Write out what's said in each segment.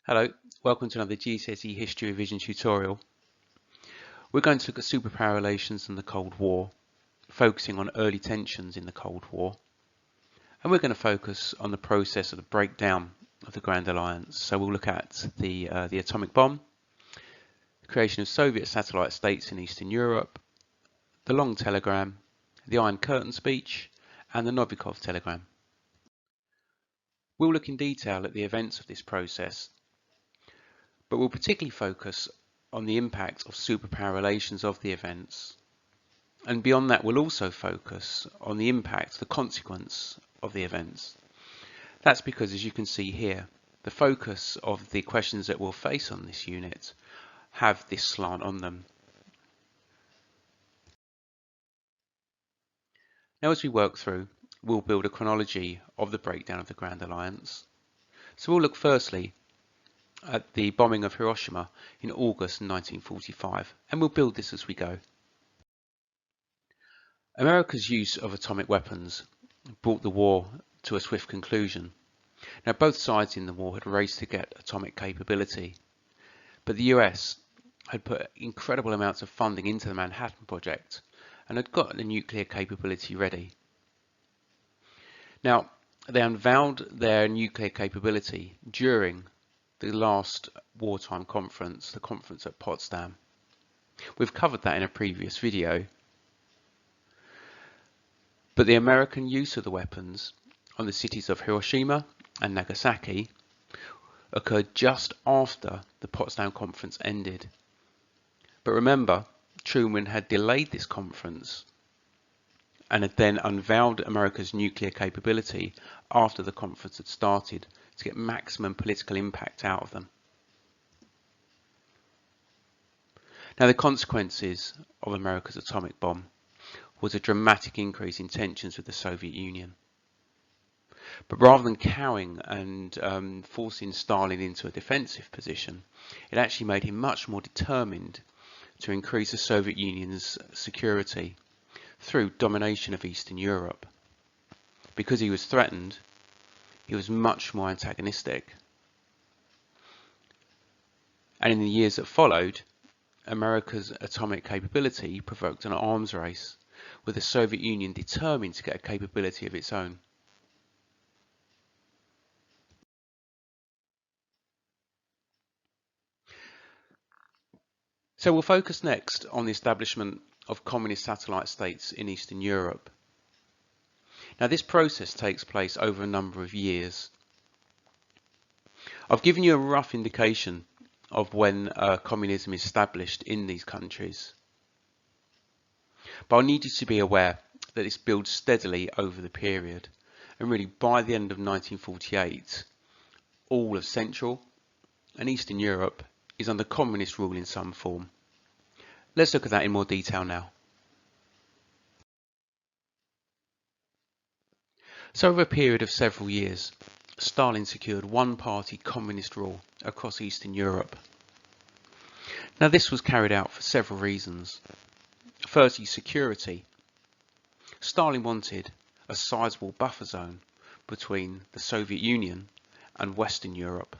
Hello, welcome to another GCSE History Revision tutorial. We're going to look at superpower relations and the Cold War, focusing on early tensions in the Cold War. And we're going to focus on the process of the breakdown of the Grand Alliance. So we'll look at the atomic bomb, the creation of Soviet satellite states in Eastern Europe, the long telegram, the Iron Curtain speech, and the Novikov telegram. We'll look in detail at the events of this process, but we'll particularly focus on the impact of superpower relations of the events. And beyond that, we'll also focus on the impact, the consequence of the events. That's because, as you can see here, the focus of the questions that we'll face on this unit have this slant on them. Now, as we work through, we'll build a chronology of the breakdown of the Grand Alliance. So we'll look firstly at the bombing of Hiroshima in August 1945, and we'll build this as we go. America's use of atomic weapons brought the war to a swift conclusion. Now, both sides in the war had raced to get atomic capability, but the US had put incredible amounts of funding into the Manhattan Project and had got the nuclear capability ready. Now, they unveiled their nuclear capability during the last wartime conference, the conference at Potsdam. We've covered that in a previous video. But the American use of the weapons on the cities of Hiroshima and Nagasaki occurred just after the Potsdam conference ended. But remember, Truman had delayed this conference and had then unveiled America's nuclear capability after the conference had started to get maximum political impact out of them. Now, the consequences of America's atomic bomb was a dramatic increase in tensions with the Soviet Union. But rather than cowing and forcing Stalin into a defensive position, it actually made him much more determined to increase the Soviet Union's security through domination of Eastern Europe. Because he was threatened, he was much more antagonistic. And in the years that followed, America's atomic capability provoked an arms race, with the Soviet Union determined to get a capability of its own. So we'll focus next on the establishment of communist satellite states in Eastern Europe. Now, this process takes place over a number of years. I've given you a rough indication of when communism is established in these countries. But I need you to be aware that this builds steadily over the period. And really, by the end of 1948, all of Central and Eastern Europe is under communist rule in some form. Let's look at that in more detail now. So over a period of several years, Stalin secured one-party communist rule across Eastern Europe. Now, this was carried out for several reasons. Firstly, security. Stalin wanted a sizable buffer zone between the Soviet Union and Western Europe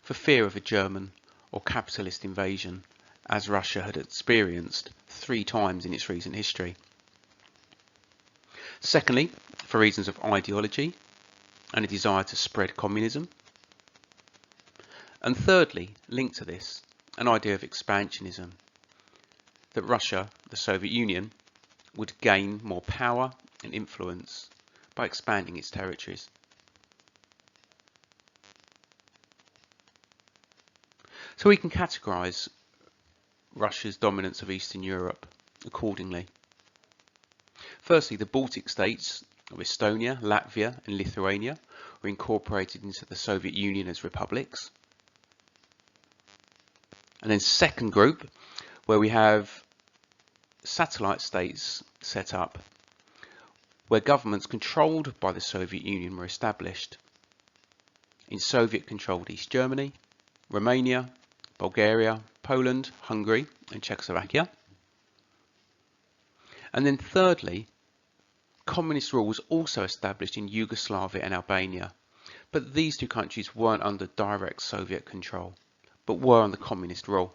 for fear of a German or capitalist invasion, as Russia had experienced 3 times in its recent history. Secondly, for reasons of ideology and a desire to spread communism. And thirdly, linked to this, an idea of expansionism, that Russia, the Soviet Union, would gain more power and influence by expanding its territories. So we can categorize Russia's dominance of Eastern Europe accordingly. Firstly, the Baltic states of Estonia, Latvia and Lithuania were incorporated into the Soviet Union as republics. And then second group, where we have satellite states set up, where governments controlled by the Soviet Union were established in Soviet-controlled East Germany, Romania, Bulgaria, Poland, Hungary and Czechoslovakia. And then thirdly, communist rule was also established in Yugoslavia and Albania, but these two countries weren't under direct Soviet control, but were under communist rule.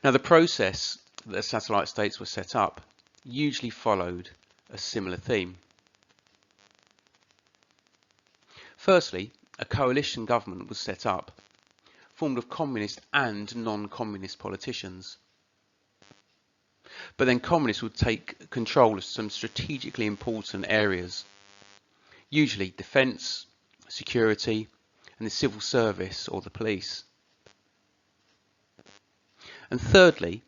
Now, the process that the satellite states were set up usually followed a similar theme. Firstly, a coalition government was set up, formed of communist and non-communist politicians. But then communists would take control of some strategically important areas, usually defence, security, and the civil service or the police. And thirdly,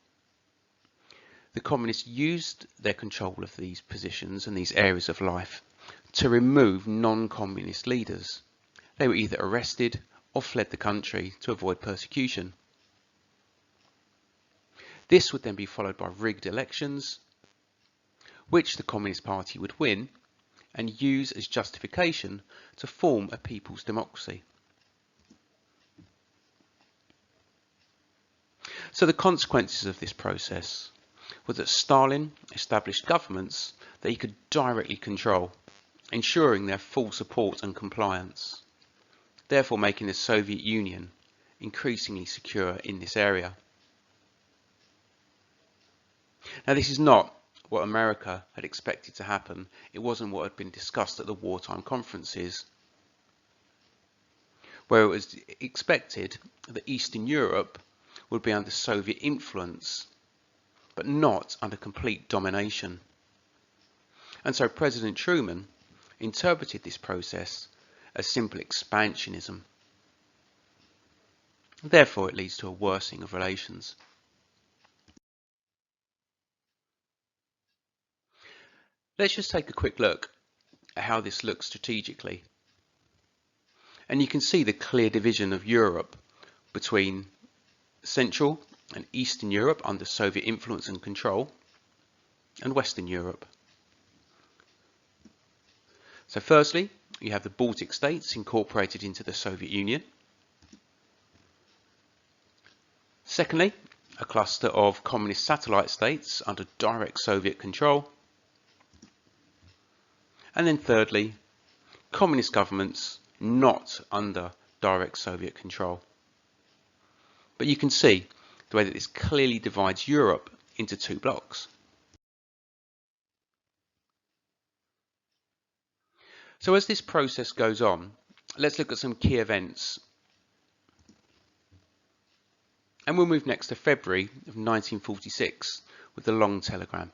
the communists used their control of these positions and these areas of life to remove non-communist leaders. They were either arrested or fled the country to avoid persecution. This would then be followed by rigged elections, which the Communist Party would win and use as justification to form a people's democracy. So the consequences of this process was that Stalin established governments that he could directly control, ensuring their full support and compliance, therefore making the Soviet Union increasingly secure in this area. Now, this is not what America had expected to happen. It wasn't what had been discussed at the wartime conferences, where it was expected that Eastern Europe would be under Soviet influence, but not under complete domination. And so President Truman interpreted this process as simple expansionism. Therefore, it leads to a worsening of relations. Let's just take a quick look at how this looks strategically. And you can see the clear division of Europe between Central and Eastern Europe under Soviet influence and control, and Western Europe. So firstly, you have the Baltic states incorporated into the Soviet Union. Secondly, a cluster of communist satellite states under direct Soviet control. And then thirdly, communist governments not under direct Soviet control. But you can see the way that this clearly divides Europe into two blocks. So as this process goes on, let's look at some key events. And we'll move next to February of 1946 with the long telegram.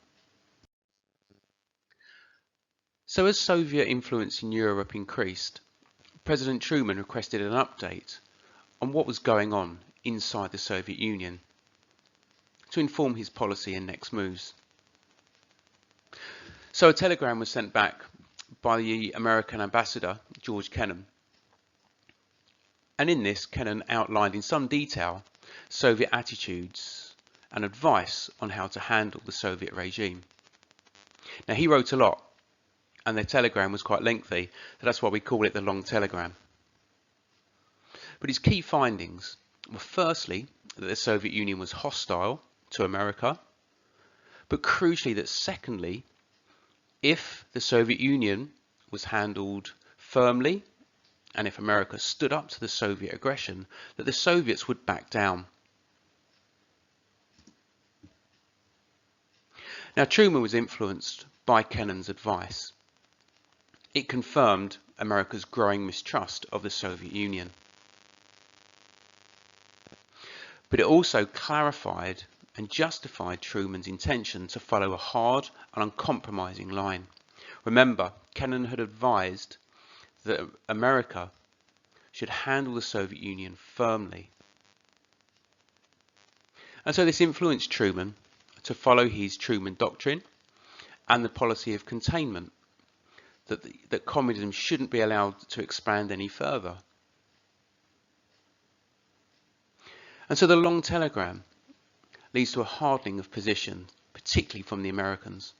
So as Soviet influence in Europe increased, President Truman requested an update on what was going on inside the Soviet Union to inform his policy and next moves. So a telegram was sent back by the American ambassador, George Kennan. And in this, Kennan outlined in some detail Soviet attitudes and advice on how to handle the Soviet regime. Now, he wrote a lot, and the telegram was quite lengthy, so that's why we call it the long telegram. But his key findings were firstly that the Soviet Union was hostile to America, but crucially that secondly, if the Soviet Union was handled firmly and if America stood up to the Soviet aggression, that the Soviets would back down. Now, Truman was influenced by Kennan's advice. It confirmed America's growing mistrust of the Soviet Union. But it also clarified and justified Truman's intention to follow a hard and uncompromising line. Remember, Kennan had advised that America should handle the Soviet Union firmly. And so this influenced Truman to follow his Truman Doctrine and the policy of containment, that communism shouldn't be allowed to expand any further. And so the long telegram leads to a hardening of position, particularly from the Americans.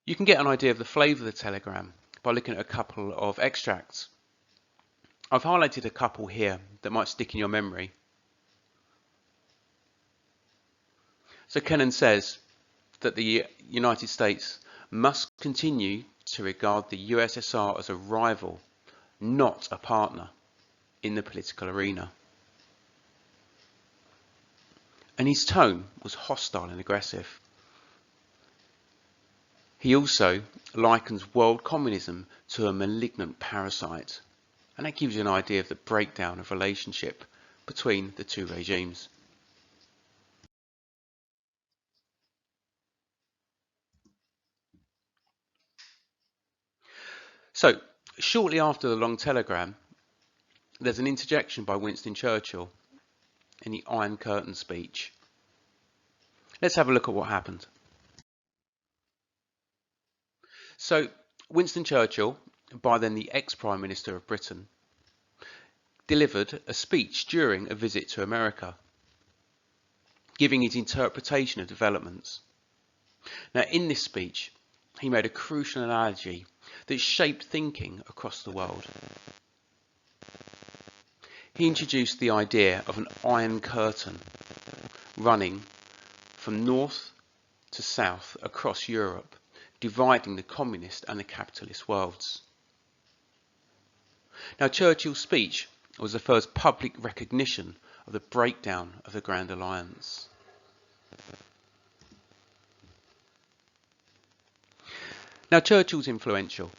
You can get an idea of the flavour of the telegram by looking at a couple of extracts. I've highlighted a couple here that might stick in your memory. So Kennan says, that the United States must continue to regard the USSR as a rival, not a partner, in the political arena. And his tone was hostile and aggressive. He also likens world communism to a malignant parasite, and that gives you an idea of the breakdown of relationship between the two regimes. So, shortly after the long telegram, there's an interjection by Winston Churchill in the Iron Curtain speech. Let's have a look at what happened. So, Winston Churchill, by then the ex-Prime Minister of Britain, delivered a speech during a visit to America, giving his interpretation of developments. Now, in this speech, he made a crucial analogy that shaped thinking across the world. He introduced the idea of an iron curtain running from north to south across Europe, dividing the communist and the capitalist worlds. Now, Churchill's speech was the first public recognition of the breakdown of the Grand Alliance. Now, Churchill's influential.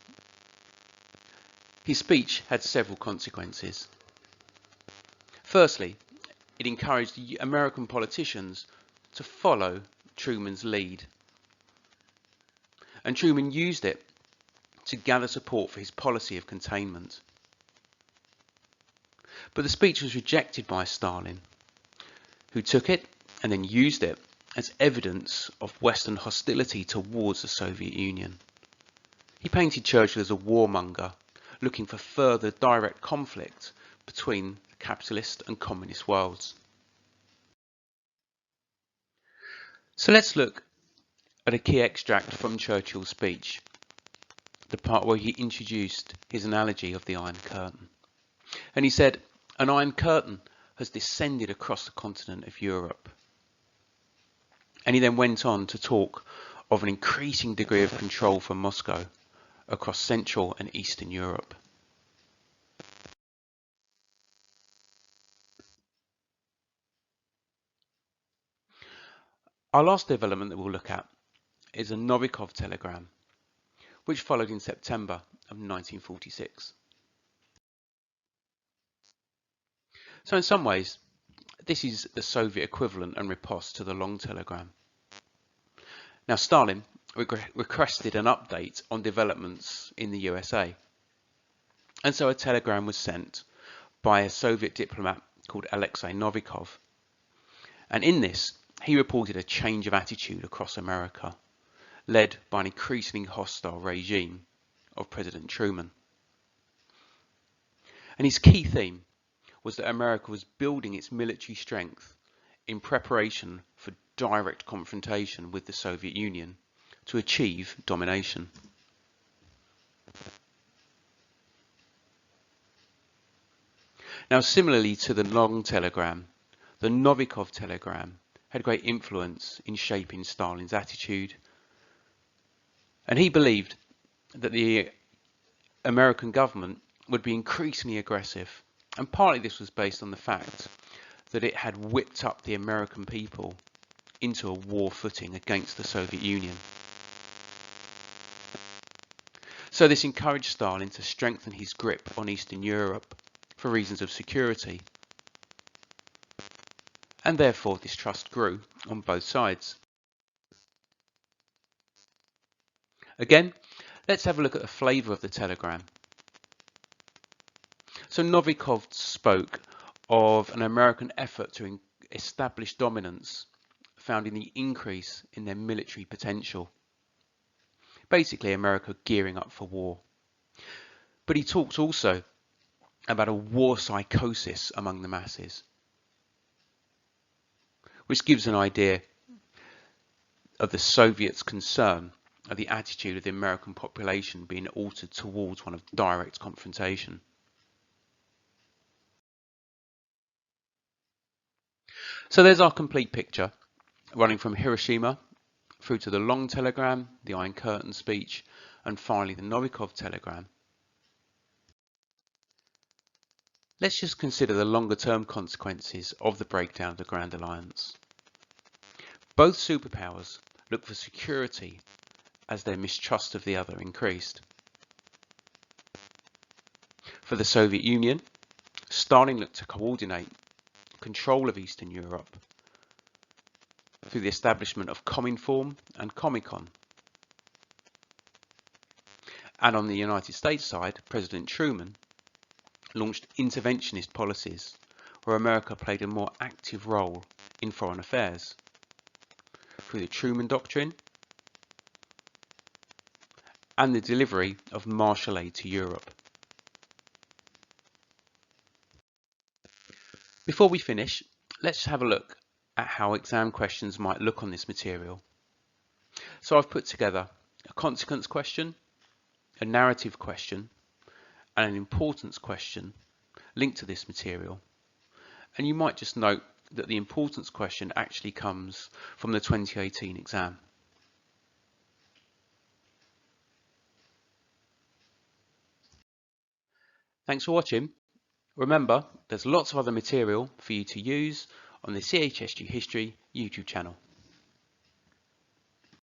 His speech had several consequences. Firstly, it encouraged the American politicians to follow Truman's lead. And Truman used it to gather support for his policy of containment. But the speech was rejected by Stalin, who took it and then used it as evidence of Western hostility towards the Soviet Union. He painted Churchill as a warmonger, looking for further direct conflict between the capitalist and communist worlds. So let's look at a key extract from Churchill's speech, the part where he introduced his analogy of the Iron Curtain. And he said, "An Iron Curtain has descended across the continent of Europe." And he then went on to talk of an increasing degree of control from Moscow across Central and Eastern Europe. Our last development that we'll look at is a Novikov telegram, which followed in September of 1946. So in some ways, this is the Soviet equivalent and riposte to the long telegram. Now, Stalin requested an update on developments in the USA, and so a telegram was sent by a Soviet diplomat called Alexei Novikov. And in this, he reported a change of attitude across America, led by an increasingly hostile regime of President Truman. And his key theme was that America was building its military strength in preparation for direct confrontation with the Soviet Union to achieve domination. Now, similarly to the long telegram, the Novikov telegram had great influence in shaping Stalin's attitude. And he believed that the American government would be increasingly aggressive. And partly this was based on the fact that it had whipped up the American people into a war footing against the Soviet Union. So this encouraged Stalin to strengthen his grip on Eastern Europe for reasons of security. And therefore distrust grew on both sides. Again, let's have a look at the flavour of the telegram. So Novikov spoke of an American effort to establish dominance found in the increase in their military potential. Basically, America gearing up for war. But he talked also about a war psychosis among the masses, which gives an idea of the Soviets' concern of the attitude of the American population being altered towards one of direct confrontation. So there's our complete picture, running from Hiroshima through to the long telegram, the Iron Curtain speech, and finally the Novikov telegram. Let's just consider the longer term consequences of the breakdown of the Grand Alliance. Both superpowers looked for security as their mistrust of the other increased. For the Soviet Union, Stalin looked to coordinate control of Eastern Europe through the establishment of Cominform and Comecon. And on the United States side, President Truman launched interventionist policies where America played a more active role in foreign affairs through the Truman Doctrine and the delivery of Marshall aid to Europe. Before we finish, let's have a look at how exam questions might look on this material. So I've put together a consequence question, a narrative question, and an importance question linked to this material. And you might just note that the importance question actually comes from the 2018 exam. Thanks for watching. Remember, there's lots of other material for you to use on the CHSG History YouTube channel.